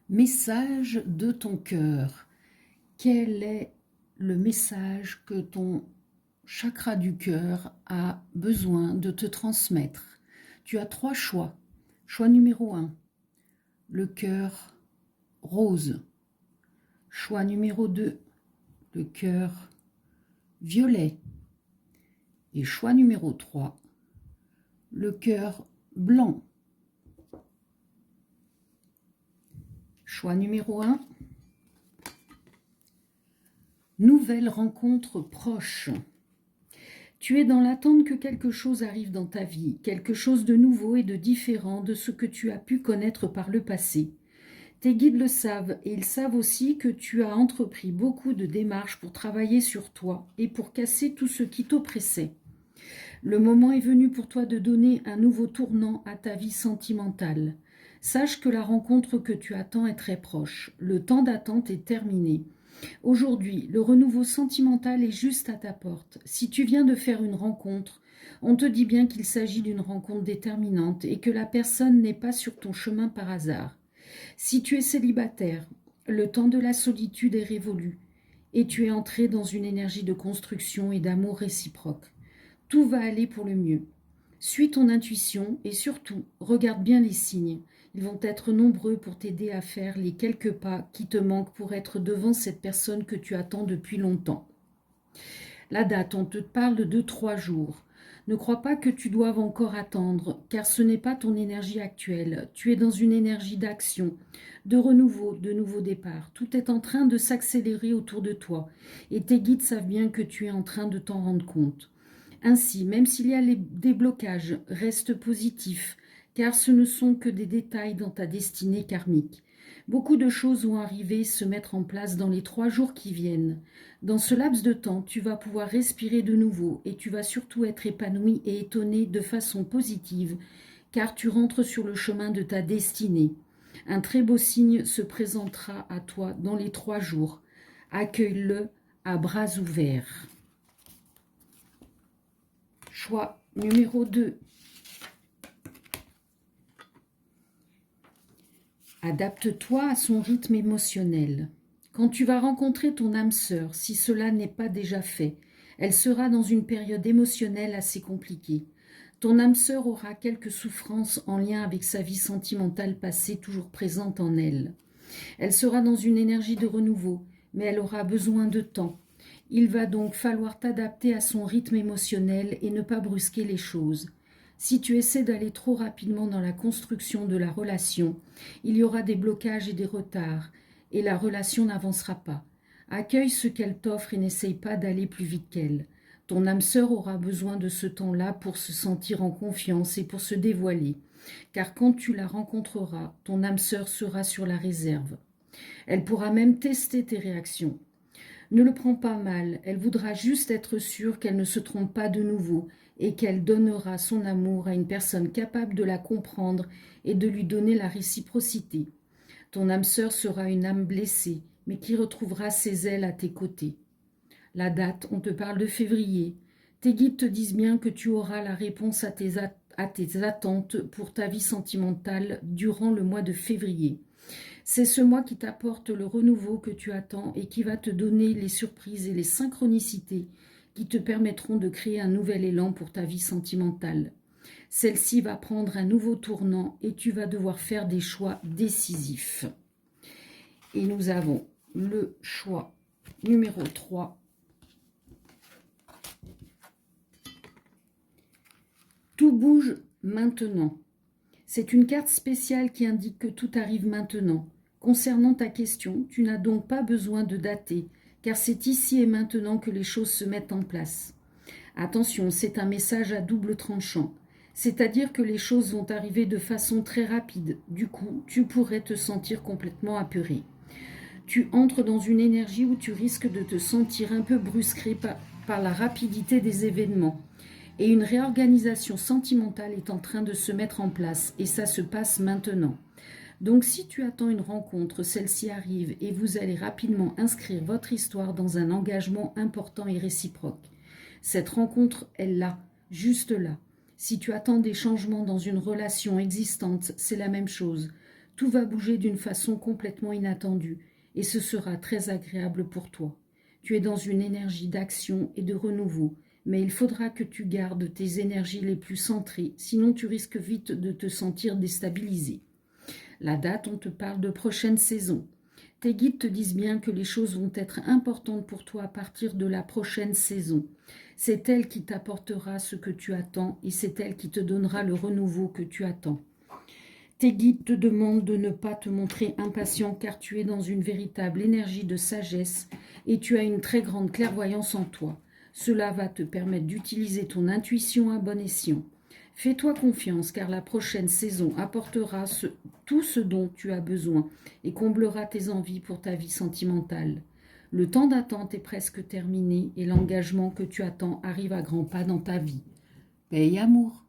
Message de ton cœur. Quel est le message que ton chakra du cœur a besoin de te transmettre? Tu as trois choix. Choix numéro 1, le cœur rose. Choix numéro 2, le cœur violet. Et choix numéro 3, le cœur blanc. Choix numéro 1, nouvelle rencontre proche. Tu es dans l'attente que quelque chose arrive dans ta vie, quelque chose de nouveau et de différent de ce que tu as pu connaître par le passé. Tes guides le savent et ils savent aussi que tu as entrepris beaucoup de démarches pour travailler sur toi et pour casser tout ce qui t'oppressait. Le moment est venu pour toi de donner un nouveau tournant à ta vie sentimentale. Sache que la rencontre que tu attends est très proche. Le temps d'attente est terminé. Aujourd'hui, le renouveau sentimental est juste à ta porte. Si tu viens de faire une rencontre, on te dit bien qu'il s'agit d'une rencontre déterminante et que la personne n'est pas sur ton chemin par hasard. Si tu es célibataire, le temps de la solitude est révolu et tu es entré dans une énergie de construction et d'amour réciproque. Tout va aller pour le mieux. Suis ton intuition et surtout, regarde bien les signes. Ils vont être nombreux pour t'aider à faire les quelques pas qui te manquent pour être devant cette personne que tu attends depuis longtemps. La date, on te parle de 3 jours. Ne crois pas que tu doives encore attendre, car ce n'est pas ton énergie actuelle. Tu es dans une énergie d'action, de renouveau, de nouveau départ. Tout est en train de s'accélérer autour de toi, et tes guides savent bien que tu es en train de t'en rendre compte. Ainsi, même s'il y a des blocages, reste positif, car ce ne sont que des détails dans ta destinée karmique. Beaucoup de choses vont arriver et se mettre en place dans les 3 jours qui viennent. Dans ce laps de temps, tu vas pouvoir respirer de nouveau et tu vas surtout être épanoui et étonné de façon positive, car tu rentres sur le chemin de ta destinée. Un très beau signe se présentera à toi dans les 3 jours. Accueille-le à bras ouverts. Choix numéro 2. Adapte-toi à son rythme émotionnel. Quand tu vas rencontrer ton âme sœur, si cela n'est pas déjà fait, elle sera dans une période émotionnelle assez compliquée. Ton âme sœur aura quelques souffrances en lien avec sa vie sentimentale passée toujours présente en elle. Elle sera dans une énergie de renouveau, mais elle aura besoin de temps. Il va donc falloir t'adapter à son rythme émotionnel et ne pas brusquer les choses. Si tu essaies d'aller trop rapidement dans la construction de la relation, il y aura des blocages et des retards, et la relation n'avancera pas. Accueille ce qu'elle t'offre et n'essaye pas d'aller plus vite qu'elle. Ton âme sœur aura besoin de ce temps-là pour se sentir en confiance et pour se dévoiler, car quand tu la rencontreras, ton âme sœur sera sur la réserve. Elle pourra même tester tes réactions. Ne le prends pas mal, elle voudra juste être sûre qu'elle ne se trompe pas de nouveau et qu'elle donnera son amour à une personne capable de la comprendre et de lui donner la réciprocité. Ton âme sœur sera une âme blessée, mais qui retrouvera ses ailes à tes côtés. La date, on te parle de février. Tes guides te disent bien que tu auras la réponse à tes attentes pour ta vie sentimentale durant le mois de février. C'est ce mois qui t'apporte le renouveau que tu attends et qui va te donner les surprises et les synchronicités qui te permettront de créer un nouvel élan pour ta vie sentimentale. Celle-ci va prendre un nouveau tournant et tu vas devoir faire des choix décisifs. Et nous avons le choix numéro 3. Tout bouge maintenant. C'est une carte spéciale qui indique que tout arrive maintenant. Concernant ta question, tu n'as donc pas besoin de dater, car c'est ici et maintenant que les choses se mettent en place. Attention, c'est un message à double tranchant, c'est-à-dire que les choses vont arriver de façon très rapide. Du coup, tu pourrais te sentir complètement apeuré. Tu entres dans une énergie où tu risques de te sentir un peu brusqué par la rapidité des événements. Et une réorganisation sentimentale est en train de se mettre en place et ça se passe maintenant. Donc si tu attends une rencontre, celle-ci arrive et vous allez rapidement inscrire votre histoire dans un engagement important et réciproque. Cette rencontre est là, juste là. Si tu attends des changements dans une relation existante, c'est la même chose. Tout va bouger d'une façon complètement inattendue et ce sera très agréable pour toi. Tu es dans une énergie d'action et de renouveau, mais il faudra que tu gardes tes énergies les plus centrées, sinon tu risques vite de te sentir déstabilisé. La date, on te parle de prochaine saison. Tes guides te disent bien que les choses vont être importantes pour toi à partir de la prochaine saison. C'est elle qui t'apportera ce que tu attends et c'est elle qui te donnera le renouveau que tu attends. Tes guides te demandent de ne pas te montrer impatient car tu es dans une véritable énergie de sagesse et tu as une très grande clairvoyance en toi. Cela va te permettre d'utiliser ton intuition à bon escient. Fais-toi confiance car la prochaine saison apportera tout ce dont tu as besoin et comblera tes envies pour ta vie sentimentale. Le temps d'attente est presque terminé et l'engagement que tu attends arrive à grands pas dans ta vie. Paix et amour.